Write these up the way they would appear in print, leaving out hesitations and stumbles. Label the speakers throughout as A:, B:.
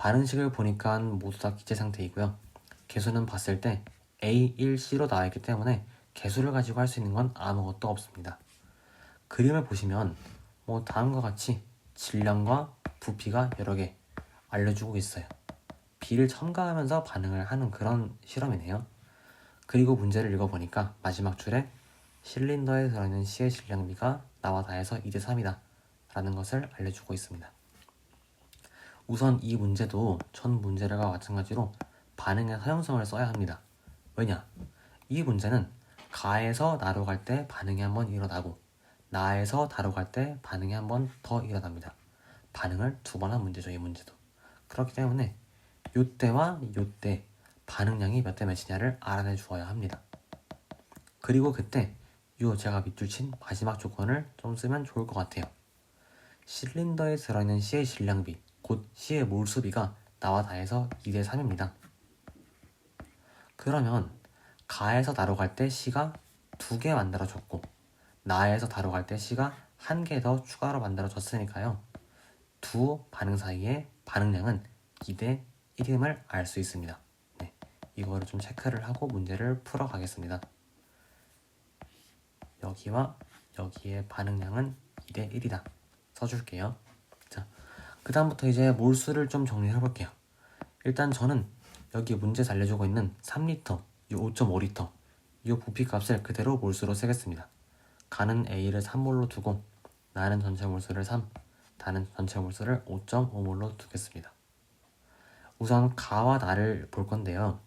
A: 반응식을 보니까 모두 다 기체 상태이고요. 개수는 봤을 때 A1C로 나와있기 때문에 개수를 가지고 할 수 있는 건 아무것도 없습니다. 그림을 보시면 다음과 같이 질량과 부피가 여러 개 알려주고 있어요. B를 첨가하면서 반응을 하는 그런 실험이네요. 그리고 문제를 읽어보니까 마지막 줄에 실린더에 들어있는 C의 질량비가 나와 다해서 2대3이다 라는 것을 알려주고 있습니다. 우선 이 문제도 전 문제들과 마찬가지로 반응의 사용성을 써야 합니다. 왜냐? 이 문제는 가에서 나로 갈 때 반응이 한번 일어나고 나에서 다로 갈 때 반응이 한번 더 일어납니다. 반응을 두 번 한 문제죠, 이 문제도. 그렇기 때문에 요때와 요때 반응량이 몇 대 몇이냐를 알아내 주어야 합니다. 그리고 그때 제가 밑줄 친 마지막 조건을 좀 쓰면 좋을 것 같아요. 실린더에 들어있는 C의 질량비, 곧 C의 몰수비가 나와 다해서 2대3입니다. 그러면 가에서 나로 갈 때 C가 2개 만들어졌고 나에서 다로 갈 때 C가 1개 더 추가로 만들어졌으니까요. 두 반응 사이의 반응량은 2대1임을 알 수 있습니다. 네, 이거를 좀 체크를 하고 문제를 풀어 가겠습니다. 여기와 여기의 반응량은 2대1이다. 써줄게요. 자, 그 다음부터 이제 몰수를 좀 정리해 볼게요. 일단 저는 여기 문제에서 알려주고 있는 3리터, 이 5.5리터 이 부피값을 그대로 몰수로 쓰겠습니다. 가는 A를 3몰로 두고 나는 전체 몰수를 3, 다는 전체 몰수를 5.5몰로 두겠습니다. 우선 가와 나를 볼 건데요.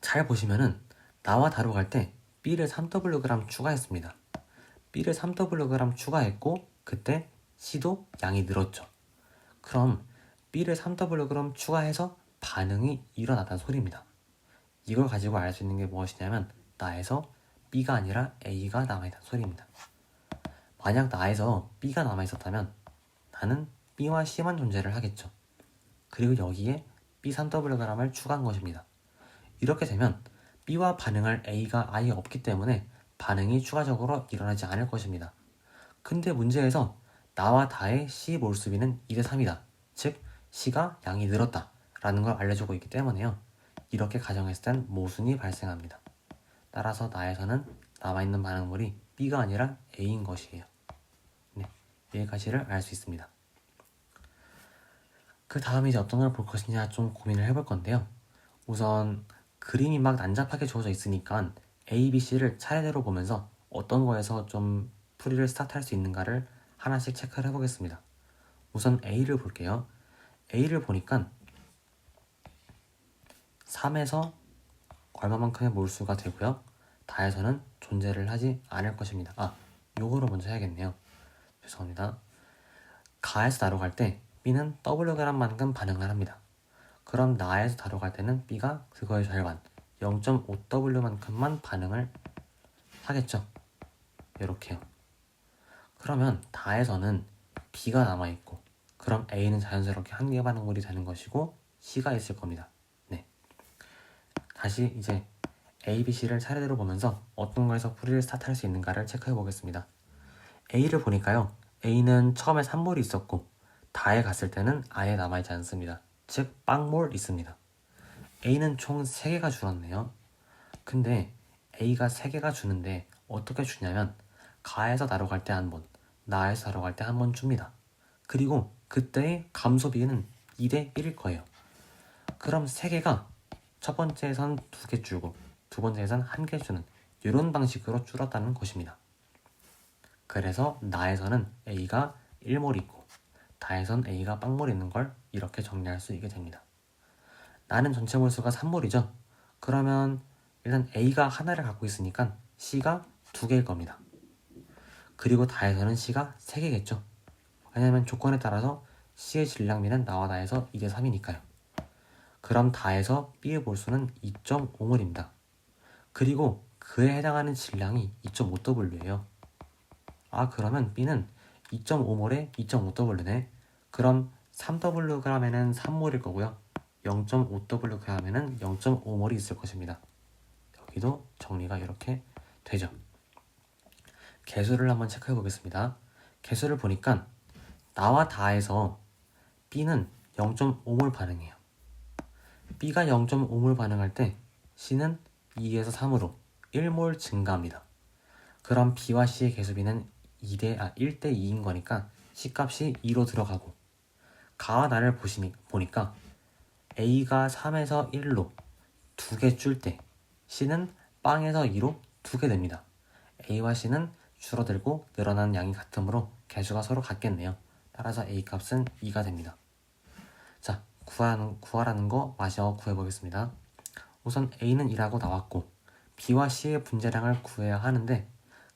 A: 잘 보시면은 나와 다로 갈 때 B를 3Wg 추가했습니다. B를 3Wg 추가했고 그때 C도 양이 늘었죠. 그럼 B를 3Wg 추가해서 반응이 일어났다는 소리입니다. 이걸 가지고 알 수 있는 게 무엇이냐면 나에서 B가 아니라 A가 남아있다는 소리입니다. 만약 나에서 B가 남아있었다면 나는 B와 C만 존재를 하겠죠. 그리고 여기에 B3Wg을 추가한 것입니다. 이렇게 되면 B와 반응할 A가 아예 없기 때문에 반응이 추가적으로 일어나지 않을 것입니다. 근데 문제에서 나와 다의 C 몰수비는 2대3이다. 즉 C가 양이 늘었다 라는 걸 알려주고 있기 때문에요. 이렇게 가정했을 땐 모순이 발생합니다. 따라서 나에서는 남아있는 반응물이 B가 아니라 A인 것이에요. 네, 여기까지를 알 수 있습니다. 그 다음에 이제 어떤 걸 볼 것이냐 좀 고민을 해볼 건데요. 우선 그림이 막 난잡하게 주어져 있으니까 A, B, C를 차례대로 보면서 어떤 거에서 좀 풀이를 스타트할 수 있는가를 하나씩 체크를 해보겠습니다. 우선 A를 볼게요. A를 보니까 3에서 얼마만큼의 몰수가 되고요. 다에서는 존재를 하지 않을 것입니다. 요거로 먼저 해야겠네요. 죄송합니다. 가에서 나로 갈 때 B는 Wg만큼 반응을 합니다. 그럼 나에서 다로 갈 때는 B가 그거의 절반 0.5W만큼만 반응을 하겠죠. 이렇게요. 그러면 다에서는 B가 남아있고 그럼 A는 자연스럽게 한 개 반응물이 되는 것이고 C가 있을 겁니다. 네. 다시 이제 A, B, C를 차례대로 보면서 어떤 거에서 풀이를 스타트할 수 있는가를 체크해 보겠습니다. A를 보니까요. A는 처음에 3몰이 있었고 다에 갔을 때는 아예 남아있지 않습니다. 즉 빵몰 있습니다. A는 총 3개가 줄었네요. 근데 A가 3개가 주는데 어떻게 주냐면 가에서 나로 갈 때 한 번, 나에서 다로 갈 때 한 번 줍니다. 그리고 그때의 감소비는 2대1일 거예요. 그럼 3개가 첫 번째에선 2개 줄고 두 번째에선 1개 주는 이런 방식으로 줄었다는 것입니다. 그래서 나에서는 A가 1몰 있고 다에선 A가 빵몰 있는 걸 이렇게 정리할 수 있게 됩니다. 나는 전체 몰수가 3몰이죠. 그러면 일단 A가 하나를 갖고 있으니까 C가 2개일 겁니다. 그리고 다에서는 C가 3개겠죠. 왜냐하면 조건에 따라서 C의 질량비는 나와 다에서 2대3이니까요. 그럼 다에서 B의 몰수는 2.5몰입니다. 그리고 그에 해당하는 질량이 2.5W예요. 그러면 B는 2.5몰에 2.5W네. 그럼 3Wg에는 3몰일 거고요. 0.5Wg에는 0.5몰이 있을 것입니다. 여기도 정리가 이렇게 되죠. 개수를 한번 체크해 보겠습니다. 개수를 보니까 나와 다에서 B는 0.5몰 반응해요. B가 0.5몰 반응할 때 C는 2에서 3으로 1몰 증가합니다. 그럼 B와 C의 개수비는 1대 2인 거니까 C값이 2로 들어가고, 가와 나를 보니까 A가 3에서 1로 2개 줄 때 C는 빵에서 2로 2개 됩니다. A와 C는 줄어들고 늘어나는 양이 같으므로 개수가 서로 같겠네요. 따라서 A 값은 2가 됩니다. 자, 구하라는 거 마저 구해보겠습니다. 우선 A는 2라고 나왔고 B와 C의 분자량을 구해야 하는데,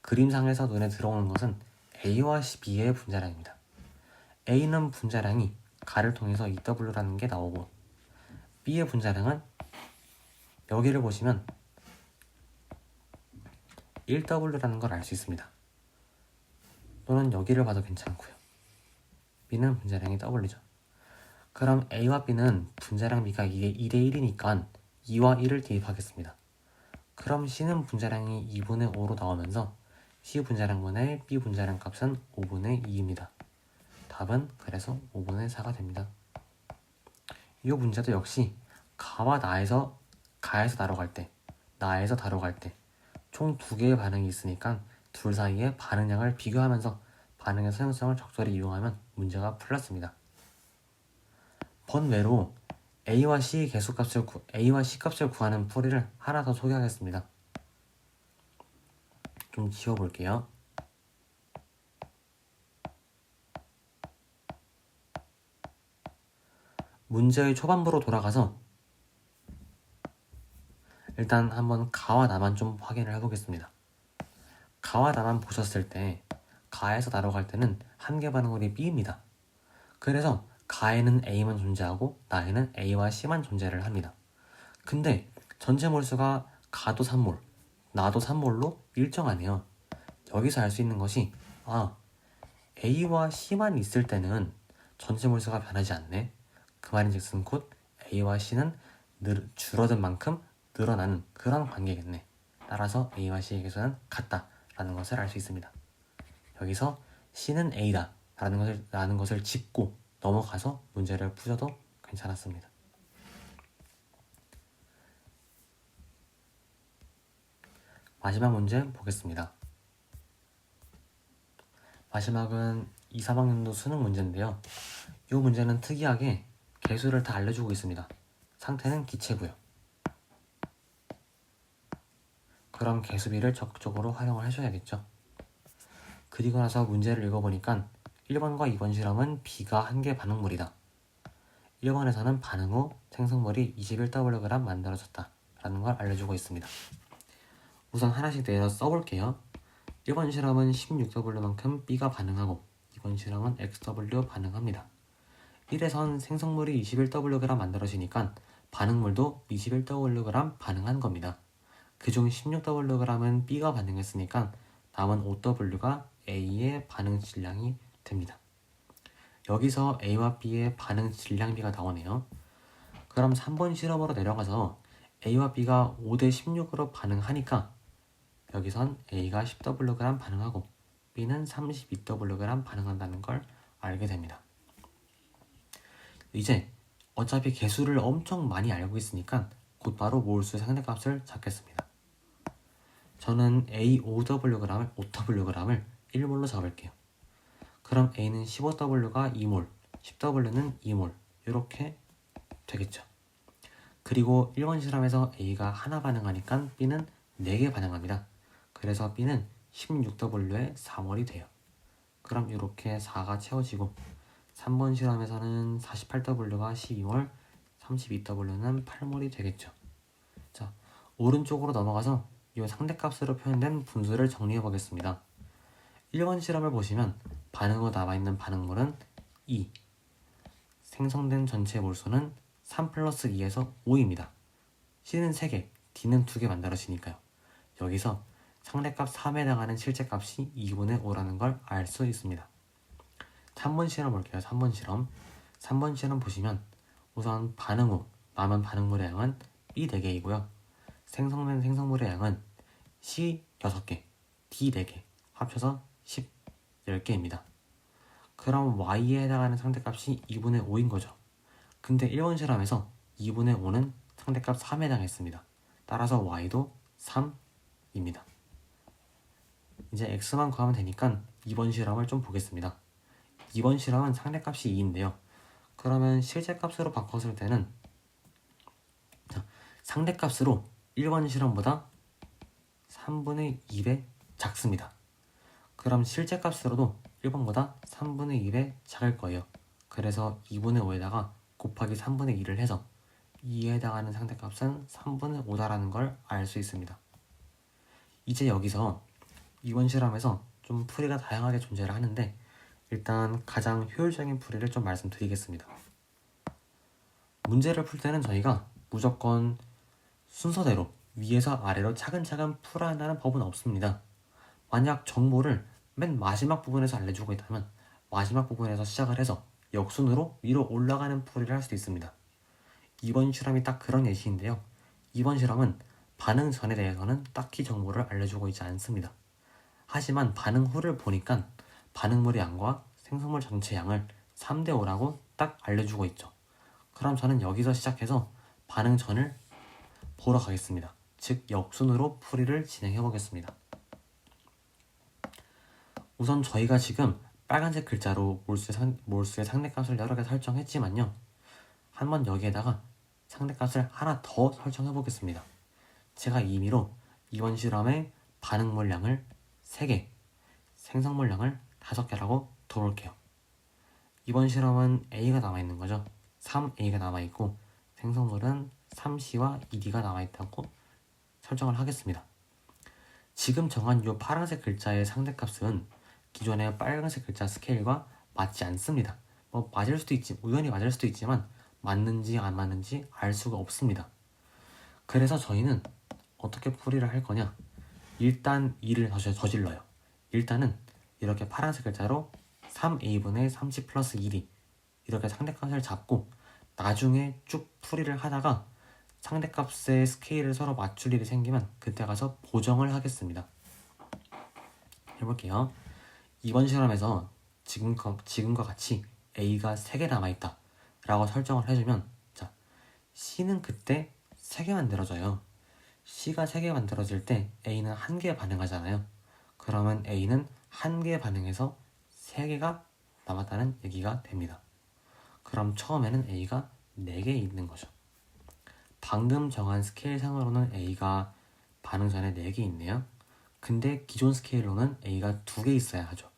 A: 그림상에서 눈에 들어오는 것은 A와 B의 분자량입니다. A는 분자량이 가를 통해서 EW라는 게 나오고, B의 분자량은 여기를 보시면 1W라는 걸 알 수 있습니다. 또는 여기를 봐도 괜찮고요. B는 분자량이 W죠. 그럼 A와 B는 분자량 B가 이게 2대 1이니까 2와 1을 대입하겠습니다. 그럼 C는 분자량이 2분의 5로 나오면서 C 분자량분의 B 분자량 값은 5분의 2입니다. 답은 그래서 5분의 4가 됩니다. 이 문제도 역시 가와 가에서 나로 갈 때, 나에서 다로 갈 때 총 2개의 반응이 있으니까 둘 사이의 반응량을 비교하면서 반응의 소형성을 적절히 이용하면 문제가 풀렸습니다. 번외로 A와 C 값을 구하는 풀이를 하나 더 소개하겠습니다. 좀 지워볼게요. 문제의 초반부로 돌아가서 일단 한번 가와 나만 좀 확인을 해보겠습니다. 가와 나만 보셨을 때 가에서 나로 갈 때는 한계 반응물이 B입니다. 그래서 가에는 A만 존재하고 나에는 A와 C만 존재를 합니다. 근데 전체 몰수가 가도 3몰, 나도 3몰로 일정하네요. 여기서 알 수 있는 것이 A와 C만 있을 때는 전체 몰수가 변하지 않네. 그 말인즉슨 곧 A와 C는 줄어든 만큼 늘어나는 그런 관계겠네. 따라서 A와 C의 개수는 같다라는 것을 알 수 있습니다. 여기서 C는 A다 라는 것을 짚고 넘어가서 문제를 푸셔도 괜찮았습니다. 마지막 문제 보겠습니다. 마지막은 2, 3학년도 수능 문제인데요. 이 문제는 특이하게 개수를 다 알려주고 있습니다. 상태는 기체고요. 그럼 개수비를 적극적으로 활용을 하셔야겠죠. 그리고 나서 문제를 읽어보니까 1번과 2번 실험은 B가 한계 반응물이다. 1번에서는 반응 후 생성물이 21Wg 만들어졌다 라는 걸 알려주고 있습니다. 우선 하나씩 내려 써볼게요. 1번 실험은 16W만큼 B가 반응하고 2번 실험은 XW 반응합니다. 1에선 생성물이 21Wg 만들어지니까 반응물도 21Wg 반응한 겁니다. 그중 16Wg은 B가 반응했으니까 남은 5W가 A의 반응 질량이 됩니다. 여기서 A와 B의 반응 질량비가 나오네요. 그럼 3번 실험으로 내려가서 A와 B가 5대 16으로 반응하니까 여기선 A가 10Wg 반응하고 B는 32Wg 반응한다는 걸 알게 됩니다. 이제 어차피 개수를 엄청 많이 알고 있으니까 곧바로 몰수의 상대값을 잡겠습니다. 저는 A5Wg을 1몰로 잡을게요. 그럼 A는 15W가 2몰, 10W는 2몰 이렇게 되겠죠. 그리고 1번 실험에서 A가 하나 반응하니까 B는 4개 반응합니다. 그래서 B는 16W의 4몰이 돼요. 그럼 이렇게 4가 채워지고 3번 실험에서는 48W가 12몰, 32W는 8몰이 되겠죠. 자, 오른쪽으로 넘어가서 이 상대값으로 표현된 분수를 정리해 보겠습니다. 1번 실험을 보시면 반응 후 남아있는 반응물은 2, 생성된 전체 몰수는 3 플러스 2에서 5입니다. C는 3개, D는 2개 만들어지니까요. 여기서 상대값 3에 해당하는 실제값이 2분의 5라는 걸 알 수 있습니다. 3번 실험 볼게요. 3번 실험 보시면 우선 반응 후 남은 반응물의 양은 B 4개이고요. 생성된 생성물의 양은 C 6개, D 4개 합쳐서 10개입니다. 그럼 Y에 해당하는 상대값이 2분의 5인 거죠. 근데 1번 실험에서 2분의 5는 상대값 3에 해당했습니다. 따라서 y도 3입니다. 이제 x만 구하면 되니까 2번 실험을 좀 보겠습니다. 2번 실험은 상대값이 2인데요. 그러면 실제값으로 바꿨을 때는 상대값으로 1번 실험보다 3분의 2배 작습니다. 그럼 실제값으로도 1번보다 3분의 2배 작을 거예요. 그래서 2분의 5에다가 곱하기 3분의 2를 해서 2에 해당하는 상대값은 3분의 5다라는 걸 알 수 있습니다. 이제 여기서 이번 실험에서 좀 풀이가 다양하게 존재를 하는데 일단 가장 효율적인 풀이를 좀 말씀드리겠습니다. 문제를 풀 때는 저희가 무조건 순서대로 위에서 아래로 차근차근 풀어야 한다는 법은 없습니다. 만약 정보를 맨 마지막 부분에서 알려주고 있다면 마지막 부분에서 시작을 해서 역순으로 위로 올라가는 풀이를 할 수도 있습니다. 이번 실험이 딱 그런 예시인데요. 이번 실험은 반응 전에 대해서는 딱히 정보를 알려주고 있지 않습니다. 하지만 반응 후를 보니까 반응물의 양과 생성물 전체 양을 3대 5라고 딱 알려주고 있죠. 그럼 저는 여기서 시작해서 반응 전을 보러 가겠습니다. 즉 역순으로 풀이를 진행해 보겠습니다. 우선 저희가 지금 빨간색 글자로 몰수의 상대값을 여러 개 설정했지만요. 한번 여기에다가 상대값을 하나 더 설정해 보겠습니다. 제가 임의로 이번 실험의 반응물량을 3개, 생성물량을 5개라고 둬볼게요. 이번 실험은 A가 남아있는 거죠. 3A가 남아있고 생성물은 3C와 2D가 남아있다고 설정을 하겠습니다. 지금 정한 이 파란색 글자의 상대값은 기존의 빨간색 글자 스케일과 맞지 않습니다. 맞을 수도 있지, 우연히 맞을 수도 있지만 맞는지 안 맞는지 알 수가 없습니다. 그래서 저희는 어떻게 풀이를 할 거냐? 일단 2를 저질러요. 일단은 이렇게 파란색 글자로 3a분의 30 플러스 1이 이렇게 상대값을 잡고 나중에 쭉 풀이를 하다가 상대값의 스케일을 서로 맞출 일이 생기면 그때 가서 보정을 하겠습니다. 해볼게요. 이번 실험에서 지금과 같이 a가 3개 남아있다 라고 설정을 해주면 자, c는 그때 3개 만들어져요. c가 3개 만들어질 때 a는 1개 반응하잖아요. 그러면 a는 1개 반응해서 3개가 남았다는 얘기가 됩니다. 그럼 처음에는 a가 4개 있는 거죠. 방금 정한 스케일상으로는 a가 반응 전에 4개 있네요. 근데 기존 스케일로는 a가 2개 있어야 하죠.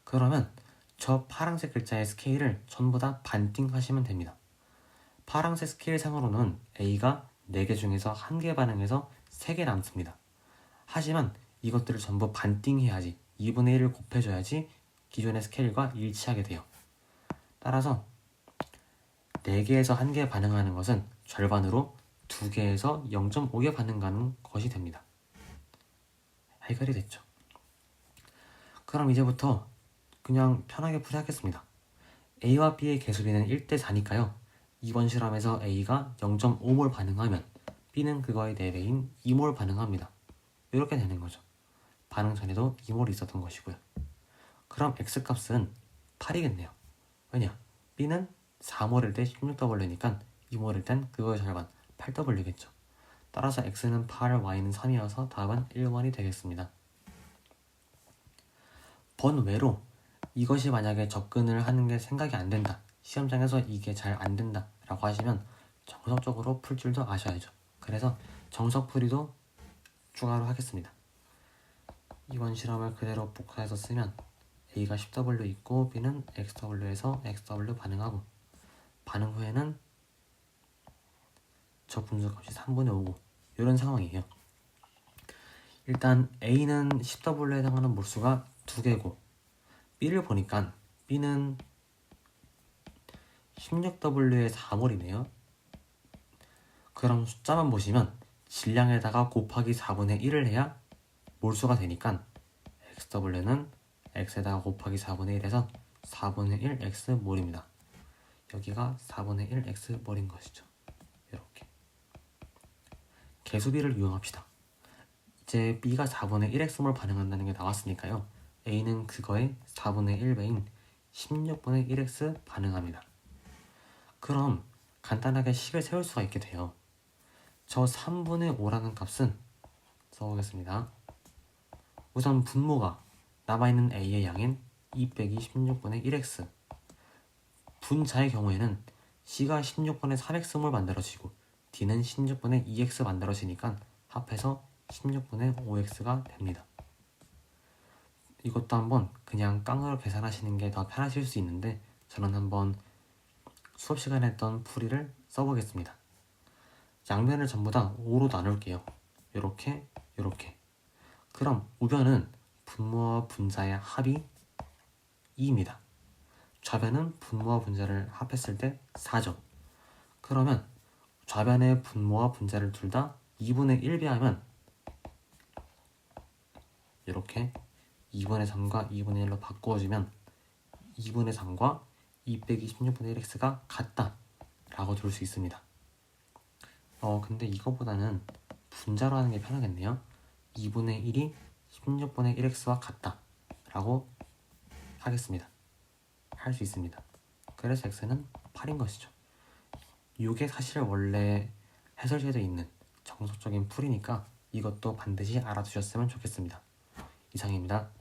A: 그러면 저 파란색 글자의 스케일을 전부 다 반띵하시면 됩니다. 파란색 스케일상으로는 a가 4개 중에서 1개 반응해서 3개 남습니다. 하지만 이것들을 전부 반띵해야지 2분의 1을 곱해줘야지 기존의 스케일과 일치하게 돼요. 따라서 4개에서 1개 반응하는 것은 절반으로 2개에서 0.5개 반응하는 것이 됩니다. 해결이 됐죠. 그럼 이제부터 그냥 편하게 풀이하겠습니다. A와 B의 개수비는 1대 4니까요. 이번 실험에서 A가 0.5몰 반응하면 B는 그거의 4배인 2몰 반응합니다. 이렇게 되는 거죠. 반응 전에도 2몰이 있었던 것이고요. 그럼 X값은 8이겠네요. 왜냐? B는 4몰일 때 16W니까 2몰일 땐 그거의 절반 8W겠죠. 따라서 X는 8, Y는 3이어서 답은 1번이 되겠습니다. 번외로 이것이 만약에 접근을 하는 게 생각이 안 된다. 시험장에서 이게 잘 안 된다 라고 하시면 정석적으로 풀 줄도 아셔야죠. 그래서 정석풀이도 추가로 하겠습니다. 이번 실험을 그대로 복사해서 쓰면 A가 10W 있고 B는 XW에서 XW 반응하고 반응 후에는 저 분수값이 3분의 5고 이런 상황이에요. 일단 A는 10W에 해당하는 몰수가 2개고 B를 보니까 B는 16W의 4몰이네요. 그럼 숫자만 보시면 질량에다가 곱하기 4분의 1을 해야 몰수가 되니까 XW는 X에다가 곱하기 4분의 1에서 4분의 1 X몰입니다. 여기가 4분의 1 X몰인 것이죠. 이렇게 개수비를 이용합시다. 이제 B가 4분의 1 X몰 반응한다는 게 나왔으니까요. A는 그거의 4분의 1배인 16분의 1X 반응합니다. 그럼 간단하게 식을 세울 수가 있게 돼요. 저 3분의 5라는 값은 써보겠습니다. 우선 분모가 남아있는 a의 양인 2 빼기 16분의 1x, 분자의 경우에는 c가 16분의 3x몰 만들어지고 d는 16분의 2x 만들어지니까 합해서 16분의 5x가 됩니다. 이것도 한번 그냥 깡으로 계산하시는 게 더 편하실 수 있는데 저는 한번 수업 시간에 했던 풀이를 써보겠습니다. 양면을 전부 다 5로 나눌게요. 요렇게 요렇게. 그럼 우변은 분모와 분자의 합이 2입니다. 좌변은 분모와 분자를 합했을 때 4죠. 그러면 좌변의 분모와 분자를 둘 다 2분의 1 비하면 이렇게 2분의 3과 2분의 1로 바꾸어지면 2분의 3과 2 빼기 16분의 1x가 같다 라고 들을 수 있습니다. 근데 이거보다는 분자로 하는 게 편하겠네요. 2분의 1이 16분의 1x와 같다 라고 하겠습니다. 할 수 있습니다. 그래서 x는 8인 것이죠. 이게 사실 원래 해설지에도 있는 정석적인 풀이니까 이것도 반드시 알아두셨으면 좋겠습니다. 이상입니다.